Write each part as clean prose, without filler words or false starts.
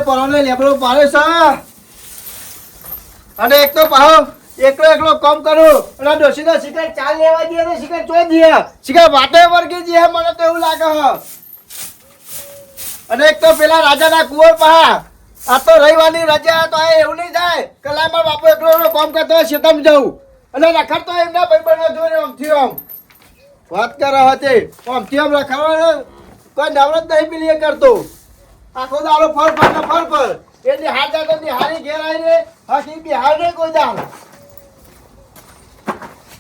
પરોને લેબડો પાડે છે અને એક તો પાહો એકલો કામ કરું અને ડોશીનો શિકાર ચાલ લેવા દે ને શિકાર ચો દે શિકાર વાટે વર્ગી દે મને તો એવું લાગે હ અને એક તો પેલા રાજાના કુંવર પા આ તો રવિવારની રજા તો એવું નહીં થાય કે લા મારો બાપુ એકલો કામ કરતો હોય શેતમ જવું અને રખડતો એમના ભાઈ બનો જોઈને આમથી આમ વાત કરે હતી આમથી આમ રખડવાનો કોઈ નવરત નહીં પેલી કરતો આખો દાડો ફર એટલે હાથ દાડો બિહારી ઘેર આવીને હસી બિહાર ને કોઈ દાડ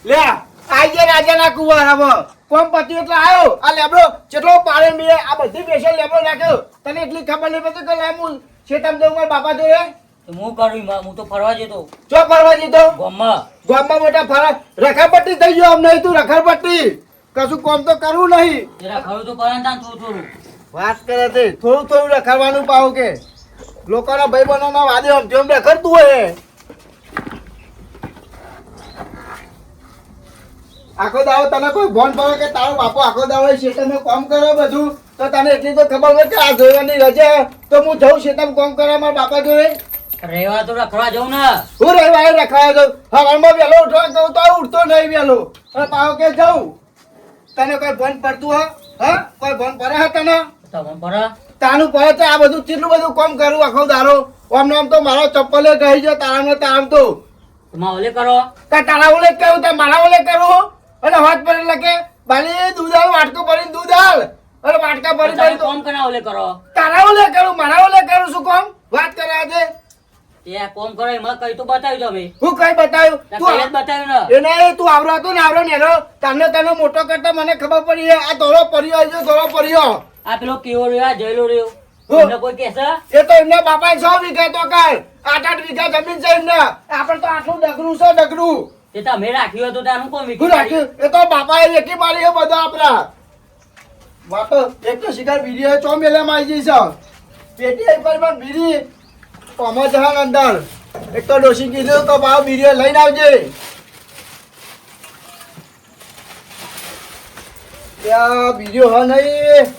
લે આજે રાજાના કુંવર હવે કોમ પતિ એટલે આવ્યો આ લેબડો કેટલો પાડે મે આ બધી પેશલ લેબડો નાખ્યો તને એટલી ખબર નહીં પડતી કે લે હું શેતમ જઉં મારા બાપા જોડે હું કરું હું તો ફરવા જતો ચો ફરવા જતો ગામમાં મોટા ફરા રખડપટ્ટી થઈ ગયો આમ નહીં તું રખડપટ્ટી કશું કોમ તો કરવું નહીં રખડું તો કરે ને થોડું વાત કરે તે થોડું રખડવાનું પાવ કે લોકોના ભાઈ બહેનોના વાદે જેમ રખડતું હોય આખો દાવો તને કોઈ ફોન પડે કે તારો બાપો આખો દાવો શેતમાં કામ કરે બધું તો તને એટલી તો ખબર હોય કે આ જોવાની રજા તો હું જઉં શેતમાં કામ કરવા મારા બાપા જોડે રહેવા તો રખવા જવું ને હું રહેવા રખવા જાઉં હવારમાં વહેલો ઉઠવા કહું તો ઉઠતો નહીં વહેલો અને પાવ કે જઉં તને કોઈ ફોન પડતું હા કોઈ ફોન પડે હા તને તાનું પડે તો આ બધું કેટલું બધું કામ કરું આખો દારો આમ નામ તો મારો ચપ્પલે કહી છે તારામાં તારામ તો ઓલે કરો તારા ઓલે કહું તો મારા ઓલે કરું અને હાથ પર લખે બાલી દૂધ આલ વાટકો ભરીને દૂધ આલ અને વાટકા ભરી કામ કરા ઓલે કરો તારા ઓલે કરું મારા ઓલે કરું શું કામ વાત કરે આજે એ કોમ કરે એમાં કઈ તો બતાવ્યું તમે હું કઈ બતાવ્યું તું બતાવ્યું ને એને તું આવરો હતો ને આવરો નેરો તને મોટો કરતા મને ખબર પડી આ ધોળો પડ્યો આ પેલો કેવો રહ્યો જયલો રહ્યો એમને કોઈ કહેશે એ તો એમના બાપાએ 100 વીઘા તો કાય 8 વીઘા જમીન છે એમને આપણે તો આટલું ડગરું છે ડગરું એ તમે રાખ્યું હતું તારું કોમ રાખ્યું એ તો બાપાએ વેકી મારી બધા આપણા વાતો એક તો શિકાર બીડી ચો મેલેમાં આવી જઈ છે પેટી પર પણ બીડી કોમા જહાન અંદર એક તો ડોશી કીધું તો ભાવ બીડી લઈને આવજે ત્યાં બીડીઓ હ નહીં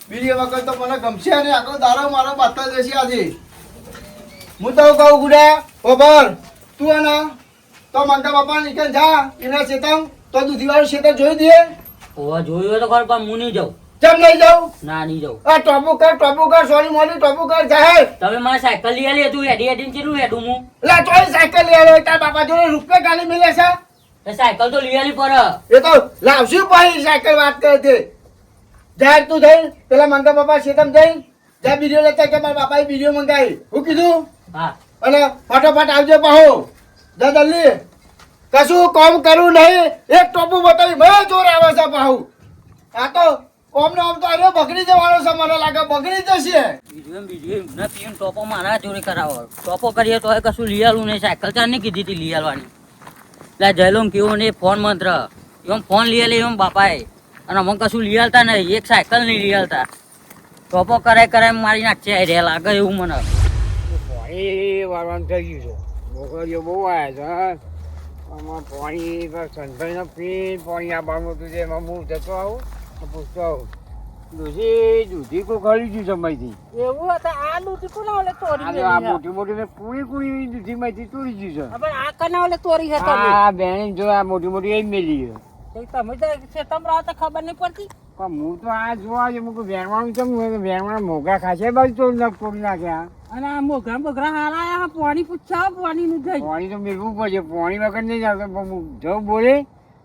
બીડી વખત તો મને ગમશે ને આખો દારો મારો બાતા જશે આજે હું તો કહું ગુડા ઓબર તું અને તો મંગા બાપા નીકળ જા એના શેતમ તો દૂધીવાળું શેતર જોઈ દે જોયું તો ખરું પણ હું નહીં જાઉં કેમ નહીં જાઉં ના નહીં જાઉં આ ટોપુ કર સોરી મોડી ટોપુ કર જાહેર તમે મારી સાયકલ લઈ આલી તું એડી કેટલું હેડું હું લે તોય સાયકલ લઈ આવ્યો તાર બાપા જોડે રૂપિયા ગાલી મિલે છે એ સાયકલ તો લઈ આલી પર એ તો લાવશું ભાઈ સાયકલ વાત કરે છે જાહેર તું જઈ પેલા મંગા બાપા શેતમ જઈ જા બીડીઓ લેતા કે મારા બાપાએ બીડીઓ મંગાવી હું કીધું હા અને ફટાફટ આવજો પાહો જા જલ્દી કશું કામ કરવું નહીં એક ટોપુ બતાવી મેં જોર આવે છે પાહુ આ તો ઓમ ને ઓમ તો અરે બગડી જવાનો છે મને લાગે બગડી જશે બીજું નથી ટોપો મારા જોડે કરાવો ટોપો કરીએ તો કશું લઈ આલું નહીં સાયકલ ચાર ને કીધી હતી લઈ આલવાની એટલે જયલો કેવો ને ફોન મંત્ર એમ ફોન લઈ આલે એમ બાપાએ અને અમને કશું લઈ આલતા નહીં એક સાયકલ નહીં લઈ આલતા ટોપો કરાય મારી નાખશે રે લાગે એવું મને પાણી વારવાનું થઈ ગયું છે મોકલીઓ બહુ આવ્યા છે આમાં પાણી સંભાઈને પી પાણી આ બારનું હતું છે એમાં હું જતો આવું પૂછતો આવું દૂધી કોઈ ખરી ગયું સમયથી એવું હતું આ દૂધી કોના ઓલે તોરી આ મોટી મોટી મેં પૂરી દૂધી માંથી તોડી ગયું છે પણ આ કના ઓલે તોરી હતા આ બેન જો આ મોટી મોટી એ મેલી તમે તો શેતમ રહો તો ખબર નહીં પડતી પણ હું તો આ જોવા છે મૂકું વેણવાનું છે વેણવાના મોગા ખાશે બાજુ તોડી નાખ્યા અને આ મોઘરા હારા આયા પાણી પૂછાવ પાણી નું થઈ પાણી તો મેળવું પડશે પાણી વગર નહીં આવતો પણ હું જો બોલે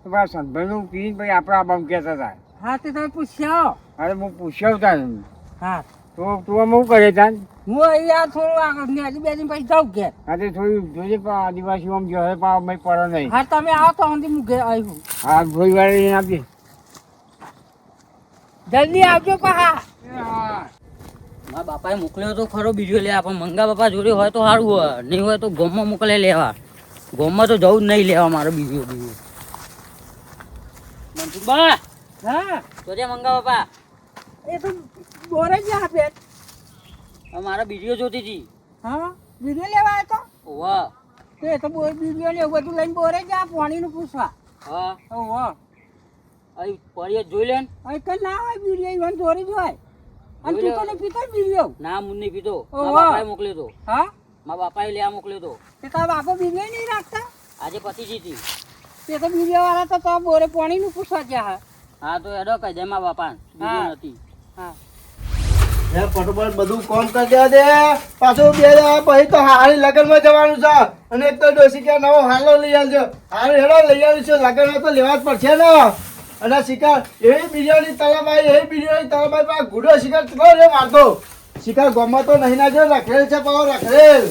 તો પાછા સંભાળનું પીને પછી આપણે આ બામ કહેતા હતા હા તે તમે પૂછ્યા અરે હું પૂછ્યો તા હા તો તું આમ શું કરે તાન હું અહીંયા થોડું આગળ નેજી બેજી પછી જાઉં ઘેર હા તે થોડી જોજે આદિવાસી આમ જો હવે પાવ મેં પડે નહીં હા તમે આવો તો હું ઘેર આવ્યું હા થોડી વાર લઈને આપજે જલ્દી આવજો પા મારા બાપાએ મોકલ્યો તો ખરો બીજો લેવા પણ મંગા બાપા જોડે હોય તો સારું હોય નહીં હોય તો ગોમમાં મોકલે લેવા ગોમમાં તો જવું જ નહીં લેવા મારો બીજો મનસુખબા હા તો જે મંગા બાપા એ તો બોરે જ આપે મારા બીડીઓ જોતી હતી. હા વિડીયો લેવા આવ્યો વાહ. તો એ તો વિડીયો લેવું બધું લઈને બોરે જ આ પાણીનું પૂછવા હા વાહ અહીં પડીએ જોઈ લે ને. અહીં કઈ ના હોય વિડીયો ઈવન જોરી જ હોય અને તું તો નહીં પીતો વિડીયો ના હું નહીં પીતો. ઓહો. મારા બાપાએ મોકલ્યો તો. હા મારા બાપાએ લેવા મોકલ્યો તો. તે તારા બાપો વિડીયો નહીં રાખતા આજે પતી હતી. તે તો વિડીયો વાળા તો બોરે પાણીનું પૂછવા ગયા હા તો એડો કહી દે મારા બાપા બીજું નથી. હા હે ફટોફટ બધું કામ કરી દેવા દે. પાછું બે પછી તો હારી લગ્નમાં જવાનું છે. અને એક તો ડોસી કે નવો હાલો લઈ આવજો. હારી હેડો લઈ આવ્યું છે. લગ્નમાં તો લેવા જ પડશે ને. અને શિકાર એવી બિરયાની તલાબાઈ એવી બિરયાની તલાબાઈ પર ગુડો શિકાર ચલો રે મારતો. શિકાર ગોમાં તો નહીં નાખજો. રખડેલ છે પાવો રખડેલ.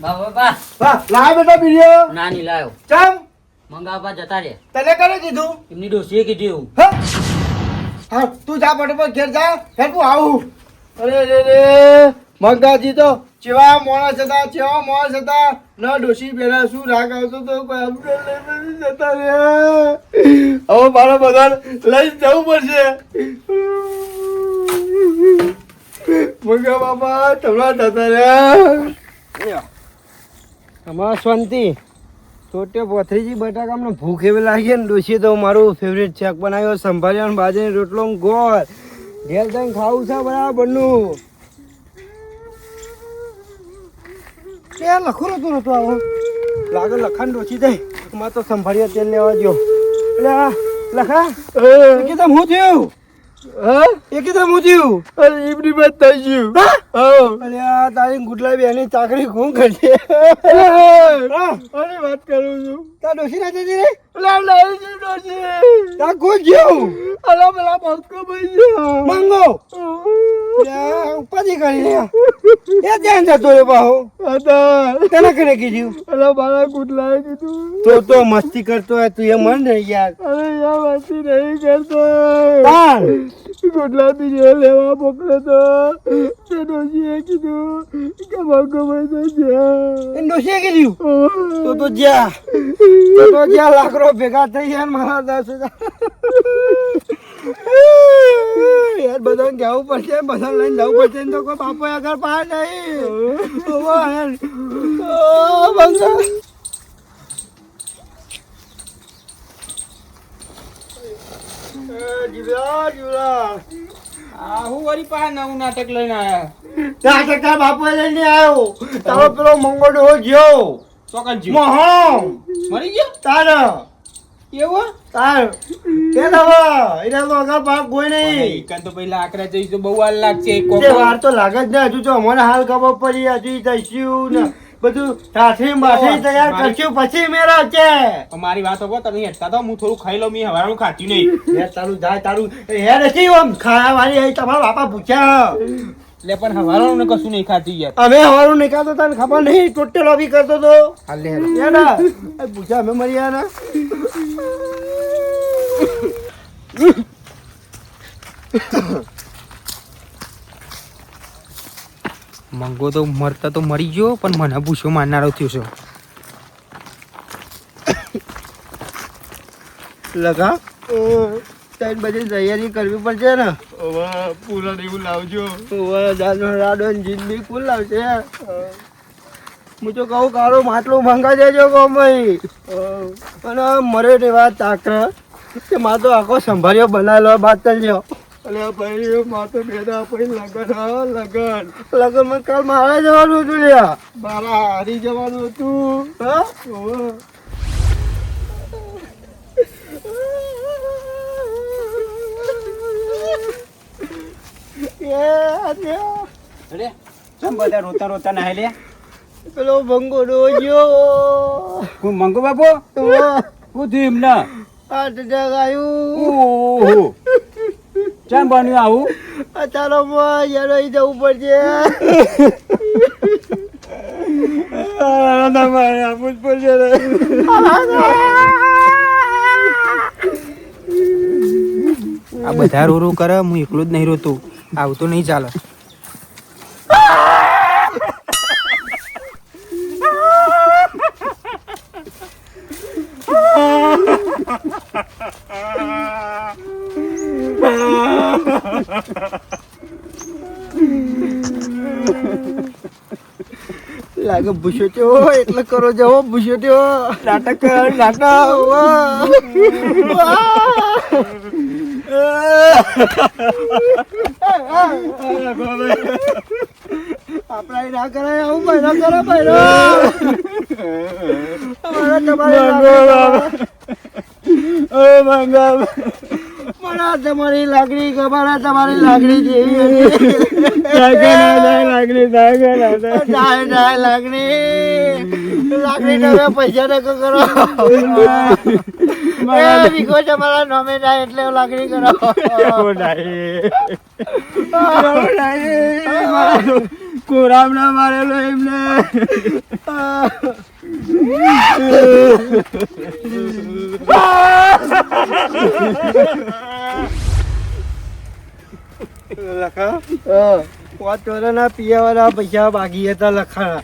બાપા વાહ લાવ બેટા બિરયો. ના નહીં લાયો. ચમ મંગા બાપા જતા રે. તને કરે કીધું? એમની ડોસીએ કીધું એવું. હા હા તું જા ફટોફટ ઘેર જા. હેડ હું આવું. અરે રે રે મંગાજી તો ચેવા મોણસ હતા ચેવા મોણસ હતા. ન ડોસી પેલા શું રાગ આવતો તો કોઈ અમને લઈ જતા રે. હવે મારો બધા લઈ જવું પડશે. મંગા બાપા તમારા જતા રે. અમારા શાંતિ ચોટે પોથરીજી બટાકામાં ભૂખ એવી લાગી ને ડોશી તો મારું ફેવરેટ શાક બનાવ્યો સંભાળ્યો બાજરી રોટલો ને ગોળ ઘેર જઈને ખાવું છે બરાબરનું. લખો નતું નતું આવો લાગે લખાણ ડોસી જાય અમારે તો સંભાળ્યો તેલ લેવા ગયો. એટલે લખા એકદમ હું થયું એકદમ હું થયું અરે એમની વાત થઈ ગયું. અરે આ તારી ગુડલા બેની ચાકરી કોણ કરશે? અરે વાત કરું છું. તાર ડોસી ના જતી રે અલા લાવી છે ડોસી. તાર કોઈ ગયું અલા પેલા ભક્તો ભાઈ છે. મંગો ઉપાધિ કરી લે એ ધ્યાન જતો રે બાહો હતા. તને કરે કીધું અલા મારા ગુડલાએ કીધું. તો મસ્તી કરતો હોય તું એ મન ને યાર અરે યાર વાંચી નહીં કરતો. તાર ગુડલા બીજો લેવા મોકલ્યો તો તે ડોશીએ કીધું કે ભક્તો ભાઈ તો છે. એ ડોસીએ કીધું તો જ્યાં તો જ્યાં લાકડો ભેગા થઈ ગયા ને મારા 10,000 યાર બધાને કહેવું પડશે બધા લઈને જવું પડશે ને તો કોઈ બાપો આગળ પાર નહીં. હું વળી પાછા નવું નાટક લઈને આયા નાટક તારા બાપુ લઈને આવ્યો. તારો પેલો મંગોડો ગયો ચોકન જીવ મહો મરી ગયો તારા એવું તાર કે દવા એના તો આગળ પાક કોઈ નહીં. ઈકન તો પહેલા આકરા જઈશ તો બહુ વાર લાગશે એક તે વાર તો લાગે જ ને. હજુ તો અમને હાલ ખબર પડી. હજુ જઈશું ને બધું ઠાઠી બાઠી તૈયાર કરશું પછી મેરા છે. મારી વાત હો તમે હેઠતા તો હું થોડું ખાઈ લઉં મેં હવારનું ખાતી નહીં હે તારું જાય તારું હે નથી આમ ખાવા વાળી અહીં તમારા બાપા પૂછ્યા. એટલે પણ હવારનું ને કશું નહીં ખાતી યાર અમે હવારું નીકળતો તને ખબર નહીં. ટોટલ લોબી કરતો તો હાલે યાર પૂછ્યા અમે મરી ગયા. મંગો તો મરતા તો મરી ગયો પણ મને પૂછ્યો મારનારો થયો છે. લગા 3 બજે તૈયારી કરવી પડશે ને. પૂરા એવું લાવજો. રાડો જિંદગી કુલ લાવશે. હું તો કહું કાળો માટલું મંગા દેજો ગોમઈ. અને મરે રેવા તાકર કે માં તો આખો સંભાળ્યો બનાવેલો બાદ ચાલ્યો. અરે ભાઈ માં તો બેડા પછી લગન માં કાલ મારે જવાનું હતું લ્યા. મારા હારી જવાનું હતું. હા અરે કેમ બધા રોતા રોતા ના લે પેલો ભંગો ડોજો. હું મંગો બાપુ હું થયું એમને હાર્ટ એટેક આવ્યું. ઓહો કેમ બન્યું આવું અચાનકમાં યાર અહીં જવું પડશે. તમારે આપવું જ પડશે ને. આ બધા રો રો કરે હું એકલો જ નહીં રોતો આવું તો નહીં ચાલે. લાગે ભૂસ્યો થયો એટલે કરો જવો ભૂસ્યો થયો નાટક કર નાટક આપણા ના કરાય આવું ભાઈ ના કરે ભાઈ તમારી લાગણી ખબર તમારી લાગણી જેવી લાગણી તમે પૈસા ટકો કરો વિકો તમારા નોમે જાય એટલે લાગણી કરો કોરામ ના મારેલો એમને લખા 5 વર્ષના પિયાવાના પૈસા બાકી હતા લખાણા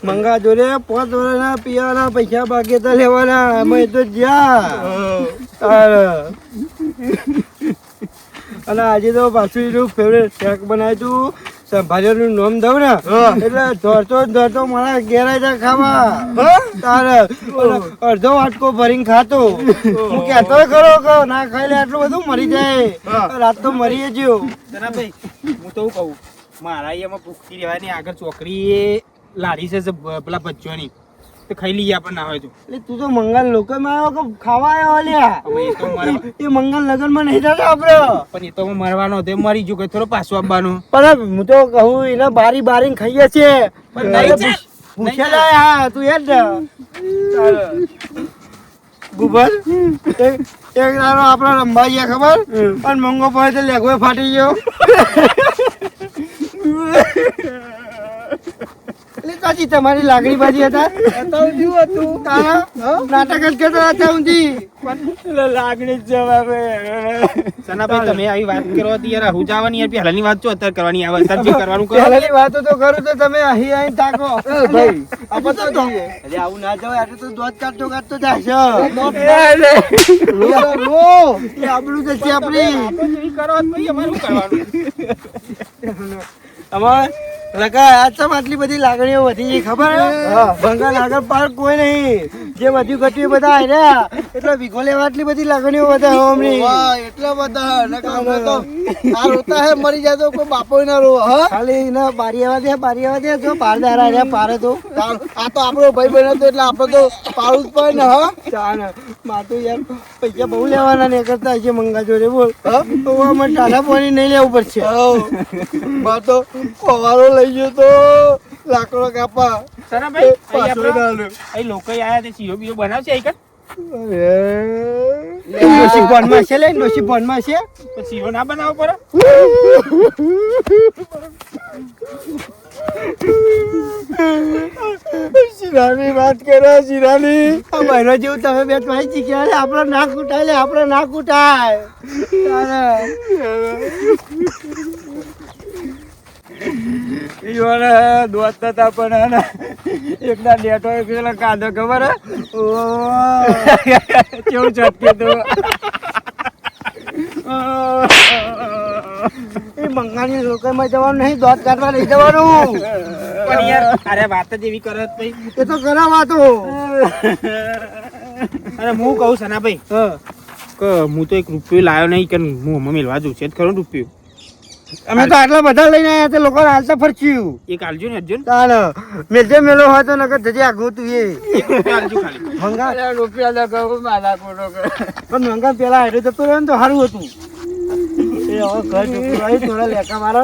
મંગા જોડે 5 વર્ષના પિયાવાના પૈસા બાકી હતા લેવાના અમે તો જ્યાં અને આજે તો પાછું એનું ફેવરેટ શાક બનાવ્યું તું સંભાળ્યાનું નામ દઉં ને એટલે દોડતો મારા ઘેર આવ્યા ખાવા તારે અડધો વાટકો ભરીને ખાતો હું કહેતો ખરો કે ના ખાઈ લે આટલું બધું મરી જાય રાત તો મરી ગયો ભાઈ હું તો કહું મારા એમાં ભૂખી રહેવાની આગળ ચોકડી લારી છે પેલા બચ્ચોની તો ખાઈ લઈએ આપણને ના હોય તો એટલે તું તો મંગલ લોકોમાં આવ્યો કે ખાવા આવ્યો લ્યા એ મંગલ લગનમાં નહીં થતા આપડે પણ એ તો હું મરવાનો હતો મરી ગયો કે થોડો પાછો આપવાનો પણ હું તો કહું એને બારી ખાઈએ છે પૂછેલા હા તું એ જ ગુબર એક દાડો આપડે રંબા ગયા ખબર અને મંગો પડે તો લેગો ફાટી ગયો એટલે કાચી તમારી લાગણી બાજી હતા નાટક જ કરતા હતા ઊંધી લાગણી જ જવાબે સનાભાઈ તમે આવી વાત કરો હતી યાર હું જવાની યાર પહેલાની વાત છો અત્યારે કરવાની આવે અત્યારે જે કરવાનું કરો પહેલાની વાતો તો કરું તો તમે અહીં તાકો ભાઈ આપણે તો અરે આવું ના જવાય આટલું તો દોત કાઢતો જાય છે રો એ આપણું તો છે આપણી કરો ભાઈ અમારે શું કરવાનું અમાર લગા આજ તો આટલી બધી લાગણીઓ વધી ગઈ ખબર બંગાળ આગળ પાર કોઈ નહીં જે વધ્યું ઘટ્યું બધા આવ્યા એટલે વિગો લેવા આટલી બધી લાગણીઓ વધારે હમણી એટલા બધા તો આ રોતા હે મરી જાય તો કોઈ બાપો ના રો ખાલી ના બારી આવા દે જો પાર દારા રહ્યા પારે તો આ તો આપણો ભાઈ બહેન હતો એટલે આપણે તો પાડવું જ પડે ને હા ચાલ માં તો યાર પૈસા બહુ લેવાના ને કરતા છે મંગા જોડે બોલ તો અમે ટાઢા પાણી નહીં લેવું પડશે બા તો પવારો લઈ ગયો તો લાકડો કાપા સનાભાઈ અહીં લોકો આયા તે સીઓ બીઓ બનાવશે અહીં કર નોશી બોનમાં છે લે નોશી બોનમાં છે તો સીઓ ના બનાવો પડે શિરાની વાત કરે શિરાની આ બહેનો જેવું તમે બે ભાઈ શીખ્યા લે આપણે ના કૂટાય લે આપણે ના કૂટાય દોસ્ત હતા પણ એકદા લેટો પેલા કાંદો ખબર કેવું ચટકે તો એ મંગાની લોકોમાં જવાનું નહીં દોત કાઢવા લઈ જવાનું પણ યાર અરે વાત જ એવી કરે ભાઈ એ તો કરા વાતો અરે હું કહું સનાભાઈ કે હું તો 1 રૂપિયો લાવ્યો નહીં કે હું હમણાં મેળવા જઉં છે ખરો રૂપિયો અમે તો આટલા બધા લઈને આવ્યા તે લોકો હાલતા ફરચ્યું એક આલજો ને અર્જુન તાણ મેજે મેલો હોય તો નકર જજે આગો તું એ 1 રૂપિયો આલજો ખાલી મંગા રૂપિયા લગાવું માલા કોડો પણ મંગા પેલા હેડે જતો રહ્યો ને તો સારું હતું એ હવે ઘર જતું આવી થોડા લેકા મારો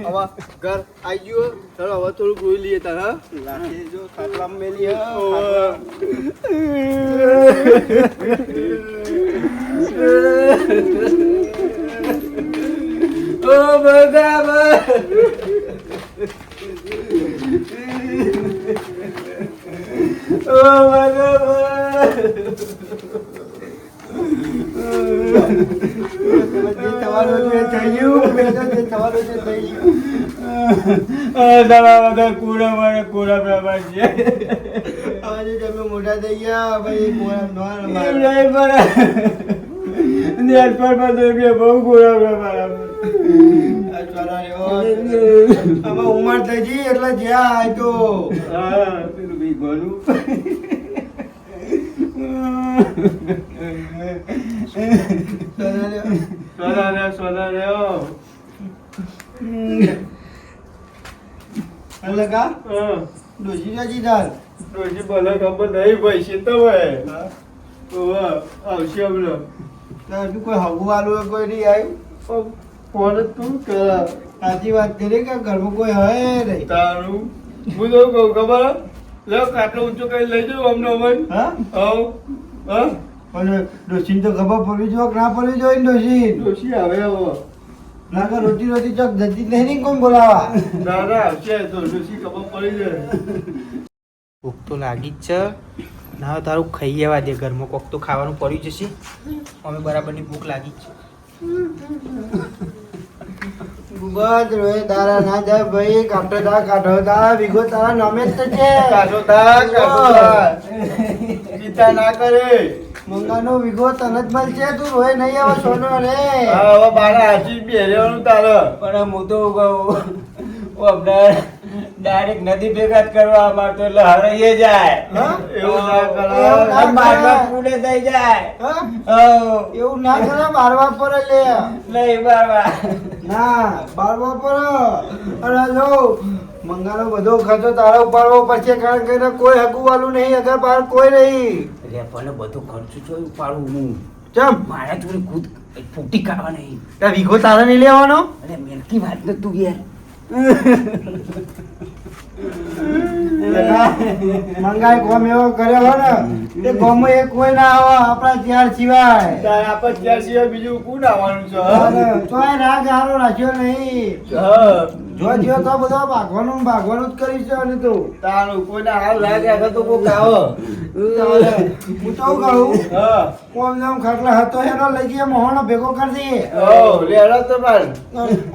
હવે ઘર આવી ગયો ચાલો હવે થોડું ગોઈ લઈએ તાર હા જો ખાટલામાં મેલી ઓ બગાબા ઓ બગાબા તમારું જે થયું તમારું જે થઈ ગયું તારા બધા કુરા મારે કુરા પ્રભા છે આજે તમે મોટા થઈ ગયા ભાઈ કોણ નો એમ નહીં પડે નેટ પર બધું કે બહુ કુરા પ્રભા આમાં ઉંમર થઈ ગઈ એટલે જ્યાં આય તો હા પેલું બી ગોલું સોના રે એટલે કા ડોશી ના જીધાર ડોશી ભલે ખબર નહીં પૈસે તો ભાઈ આવશે હમણાં તું કોઈ હગું વાળું કોઈ નહીં આવ્યું ફોન જ તું કરા સાચી વાત કરી કે ઘરમાં કોઈ હોય નહીં તારું હું તો કહું ખબર લે કાટલો ઊંચો કઈ લઈ જાઉં અમને અમે હા હા પણ ડોશીને તો ખબર પડવી જોઈએ કે ના પડવી જોઈએ ને ડોશી ડોશી આવે હવે ના કે રોટી રોટી ચોક જતી નહીં ને કોણ બોલાવા દાદા આવશે તો ડોશી ખબર પડી જાય ભૂખ તો લાગી જ છે ના તારું ખાઈ આવવા દે ઘરમાં કોક તો ખાવાનું પડી જશે અમે બરાબરની ભૂખ લાગી જ છે બસ રોય તારા ના જાય ભાઈ કાઢો તા વિગો તારા નામે જ તો છે કાઢો તા ચિંતા ના કરે મંગાનો વિગો તને જ મળશે તું રોય નહીં આવે સોનો રે હા હવે બારા હાચી બેરેવાનું તારે પણ હું તો ડાયરેક્ટ નદી ભેગા જ કરવા માંગતો એટલે હરાઈએ જાય હા? એવું ના એવું કરે ના મારવા પૂરે થઈ જાય હા? હઉ. એવું ના કરે મારવા પર લે નહીં મારવા ના મારવા પર અને જો મંગાનો બધો ખર્ચો તારા ઉપાડવો પડશે કારણ કે એને કોઈ હગું વાળું નહીં અગર બહાર કોઈ નહીં રે પણ બધું ખર્ચું જોયું પાડું હું ચમ મારા જોડે ખુદ ફૂટી કાઢવા નહીં આ વિગો તારા નહીં લેવાનો અરે મેલકી વાત ન તું યાર મંગાઈ કોમ એવો કર્યો હોય ને તે ગોમમાં એક કોઈ ના આવે આપણા ત્યાર સિવાય તારે આપણે ત્યાં સિવાય બીજું કોણ આવવાનું છે તોય રાગ હારો રાખ્યો નહીં હા જો જીઓ તો બધો ભાગવાનું જ કરીશ અને તું તારું કોઈના હાલ રાગ રાખે તો કોક આવો હું તો કહું હા કોમ નામ ખાટલા હતો એનો લઈ જઈએ મોહણો ભેગો કરી દઈએ હો લેડો તો પણ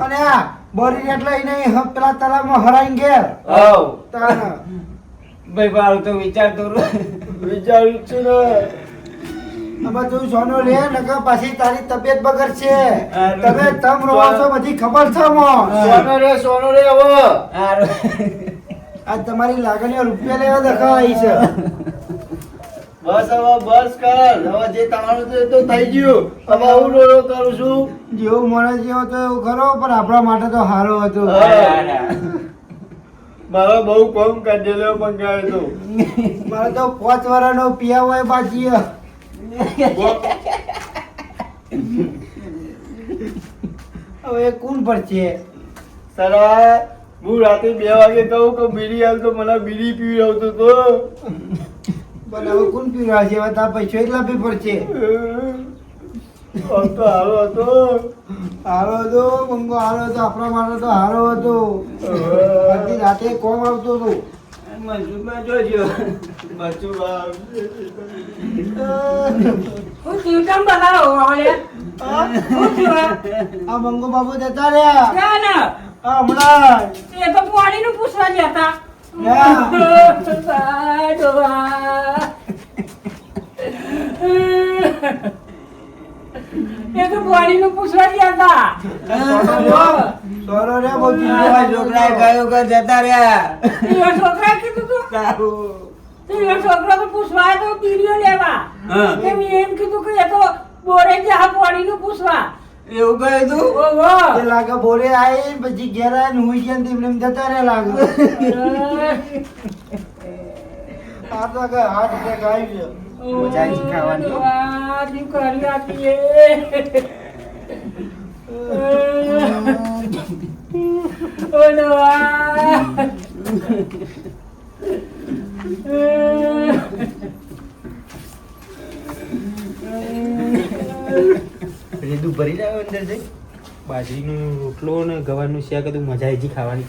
અને આ બોરી એટલે એને પેલા તલાવમાં હરાઈને ઘેર હો તાણ. ભાઈ મારું તો વિચાર તો વિચારું છું ને હવે તું સોનો લે નકર પાછી તારી તબિયત બગડશે હારું. તમે તમ રહો છો બધી ખબર છે મો સોનો રે હવે આજ તમારી લાગણીઓ રૂપિયા લેવા દેખાવા આવી છે બસ હવે બસ કર હવે જે તમારું છે એ તો થઈ ગયું હવે હું રોરો કરું છું જેવું મને જેવો તો એવું ખરો પણ આપણા માટે તો સારો હતો મારો બહુ કોમ કાઢેલો મંગાવ્યો તો મારે તો 5 વર્ષનો પિયા હોય બાકી હવે કોણ પડશે સરા હું રાતે 2 વાગે કહું કે બીડી હાલ તો મને બીડી પીવડાવતો તો પણ હવે કોણ પીવા છે હવે તાર પૈસો એટલા પી પડશે આમ તો હારો હતો હારો હતો મંગો હારો હતો આપણા માટે તો હારો હતો બધી રાતે કોમ આવતો હતો મજૂરમાં જોજો બચું બાપ. હું ચીવટમ બતાવો વાળે હું થયું આ મંગો બાબુ જતા રહ્યા ક્યાં ના આ હમણાં એ તો પાણીનું પૂછવા જતા ના. એ તો પાણીનું પૂછવા જતા સોરો રે બહુ આ છોકરાએ કહ્યું કે જતા રહ્યા એ છોકરા કીધું તું એ છોકરો તો પૂછવા આવ્યો તો બીડીઓ લેવા હા. એમ એમ કીધું કે એ તો બોરે જા પાણીનું પૂછવા એવું કહ્યું તું ઓહો એ લાગે બોરે આઈ પછી ઘેર આવીને હુઈ ગયા ને તેમને એમ જતા રહ્યા લાગે આ તો કે હાર્ટ એટેક આવી ગયો મજા આવી ખાવાની હો. જી કરી આપીએ ઓ નવા રેદું ભરી લાવ્યો અંદર જઈ બાજરીનો રોટલો ને ગવારનું શાક હતું મજા આવી ગઈ ખાવાની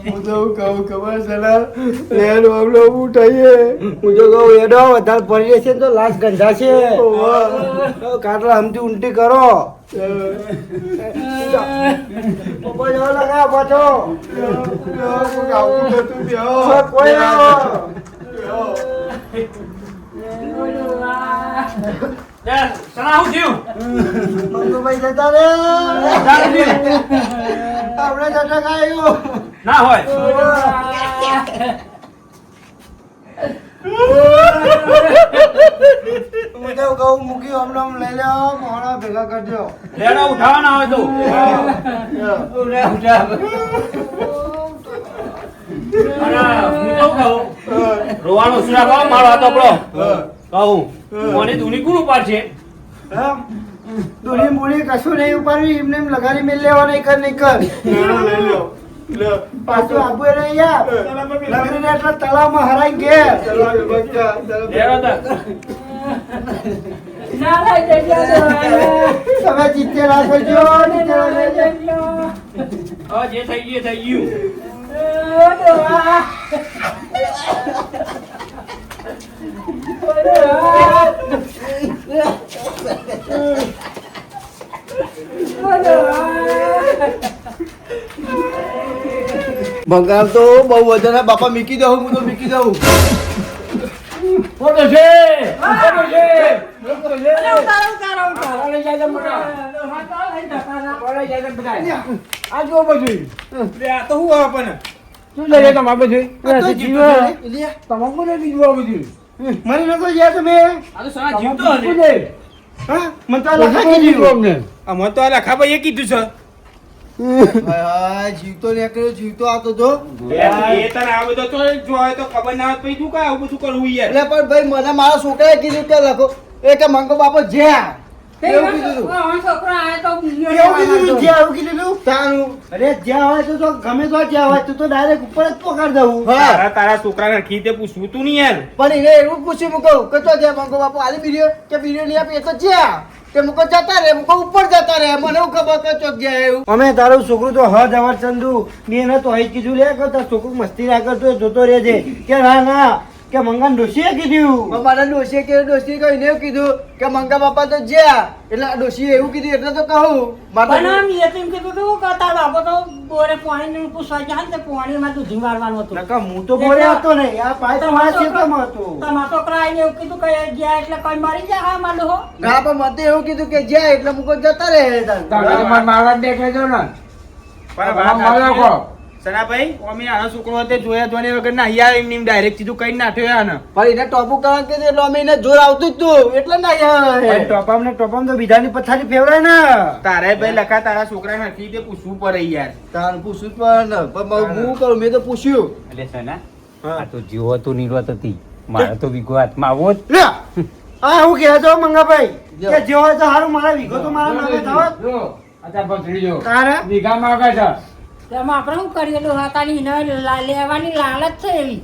હું તો કહું ખબર છે ને લેર વાવડો ઉઠાઈએ હું તો કહું એડો વધારે પડી રહેશે ને તો લાશ ગંધાશે કાટલા હમથી ઉલટી કરો પપ્પા જવા લગા પાછો કોઈ આવું નતું બ્યો કોઈ સણા હું થયું મંગુભાઈ જતા રે આપણે જતા ખાયું ના હોય હું તો કહું મૂકી હમણાં લઈ લેવો મોડા ભેગા કરજો લેડો ઉઠાવા ના હોય તો અને હું તો કહું રોવાનું શું રાખો મારો હાથ આપણો કહું મને દુની કોણ ઉપાડશે દોરી મોડી કશું નહીં ઉપાડવી એમને એમ લગાડી મેલ લેવા નહીં કર નહીં કર પાછું આબુ નહીં યાર લગડીને એટલે તળાવમાં હરાઈ ગયા લેડો તો ના લઈ જજો તમે ચિત્તે રાખજો જે થઈ ગયું થઈ ગયું બંગાળ તો બહુ વધારે બાપા મીકી દઉં હું તો મીકી દઉં ફોટો છે આ જો બધું આ તો હું આપણને શું લઈએ તમારે બધું મને તમાકુ ને બીજું આ બધું નતો જ્યાં તમે આ તો સણા જીવતો હશે હા મને તો લખાઈ દીધું અમને આ મને તો આ લખાભાઈએ કીધું છે જીવતો નીકળ્યો જીવતો આવતો તો એ તને આ બધો તો જોય તો ખબર ના હોય પછી તું કાંઈ આવું બધું કરવું યાર એટલે પણ ભાઈ મને મારા છોકરાએ કીધું કે લખો એ કે મંગો બાપો જ્યાં એવું કીધું તું. છોકરો આયો તો બીજો એવું કીધું તું, જ્યાં એવું કીધું તું. તારું. અરે જ્યાં હોય તો ગમે તો જ્યાં હોય તો ડાયરેક્ટ ઉપર જ પકડ દઉં તારા છોકરાને ખીતે પૂછવું તું નહીં યાર પણ એને એવું પૂછ્યું મૂકો કે તો જ્યાં મંગો બાપો આલી બીડીઓ કે બીડીઓ નહીં આપી એ તો જ્યાં કે મૂકો જતા રે મૂકો ઉપર જતા રે મને એવું ખબર કે ચોક ગયા એવું અમે તારું છોકરું તો હ જવાર ચંદુ મેં એને તો અહીં કીધું લે કે તારું છોકરું મસ્તી ના કરતો જોતો રહેજે કે ના ના કે મંગા ડોશીએ કીધું મારા ડોશીએ કે ડોશી કહીને એવું કીધું કે મંગા બાપા તો જ્યાં એટલે ડોશીએ એવું કીધું એટલે તો કહું માતા બનામ એ તેમ કીધું તું કે તાર બાપો તો બોરે પાણી નું પૂછવા જાય ને તે પાણીમાં દૂધી વાળવાનું હતું નકા હું તો બોલે હતો ને આ પાય તો મારા ચેતામાં હતો તમારા છોકરા આઈને એવું કીધું કે ગયા એટલે કઈ મરી જાય હા માલો હો ના પણ મતે એવું કીધું કે જ્યાં એટલે મૂકો જતા રહે તમારે મારવા દેખાય જો ને પણ સનાભાઈ અમે આનો છોકરો હતો જોયા જોને વગર ના યાર એમ ડાયરેક્ટ સીધું કઈ નાખ્યો આને પણ એને ટોપુ કરવા કે એટલે અમે એને જોર આવતું જ તું એટલે ના યાર ટોપામ ને ટોપામ તો બીજાની પથારી ફેવરાય ને તારે ભાઈ લખા તારા છોકરાને ખીતે પૂછવું પડે યાર તાર પૂછું પણ હું કરું મેં તો પૂછ્યું એટલે સના આ તો જીવો તો નિર્વત હતી મારે તો વિગો હાથમાં આવો જ લે આ હું કહે છો મંગાભાઈ કે જે હોય તો સારું મારા વિગો તો મારા નામે થાવ જો આ પથરી જો તારે વીઘામાં આગળ છે તેમાં આપણે શું કરેલું હતા લેવાની લાલચ છે એવી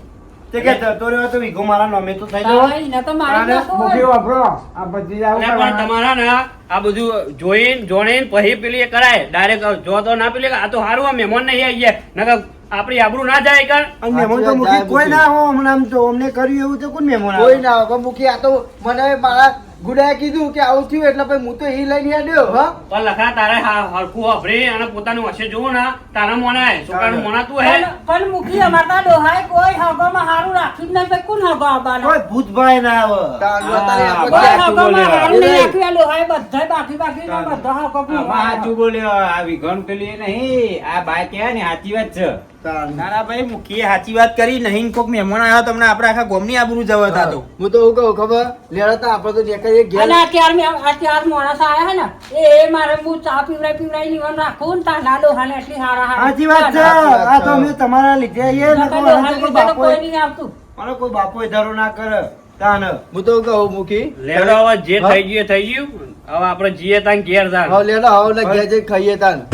તે કે જતો રહ્યો તો વિગો મારા નામે તો થઈ હવે જવો એને તો મારી નાખો મૂકી વાપરો આ બધી આવું અરે પણ તમારા ને આ બધું જોઈને જોઈને પછી પેલી એ કરાય ડાયરેક્ટ જો તો ના પેલી આ તો સારું આ મહેમાન નહીં આવી ગયા નકર આપણી આબરૂ ના જાય કણ અને મહેમાન તો મૂકી કોઈ ના હો હમણાં તો અમને કર્યું એવું તો કોણ મહેમાન કોઈ ના હોય મૂકી આ તો મને મારા ગુડાએ કીધું કે આવું થયું એટલે પછી હું તો એ લઈને આડ્યો હા પણ લખા તારે હરખું વાપરે અને પોતાનું હશે જોવું ના તારા મોનાય છોકરાનું મોનાતું હે પણ મૂકી અમારા ડોહાય કોઈ હગોમાં હારું રાખ્યું જ નહીં ભાઈ કોણ હગો આવવાનો કોઈ ભૂતભાઈ ના આવે કોઈ હગોમાં હારું નહીં રાખ્યું આ ડોહાય બધાય બાકી બાકી ના બધા હગો સાચું બોલ્યો આ વિઘન પેલી નહીં આ બાય કહેવાય ને સાચી વાત છે તારા ભાઈ મુખીએ સાચી વાત કરી નહીં કોક મહેમાન આવ્યો તમને આપણે આખા ગોમની આબરૂ જવા થતો હું તો એવું કહું ખબર લેડા આપણે તો દેખાય ઘેર અને અત્યાર માણસ આયા હે ને એ મારે હું ચા પીવડાઈ નીવન રાખું ને તાના ડોહાને એટલી હારા હારા સાચી વાત છે આ તો અમે તમારા લીધે આવીએ ને નકર ડોહાને લીધે તો કોઈ નહીં આવતું મારો કોઈ બાપો ધારો ના કરે તાન હું તો કહું મૂકી લેવડો હવે જે થઈ ગયું હવે આપણે જીએ તાન ઘેર જાણ હવે લેડા હવે ઘેર જઈ ખાઈએ તાન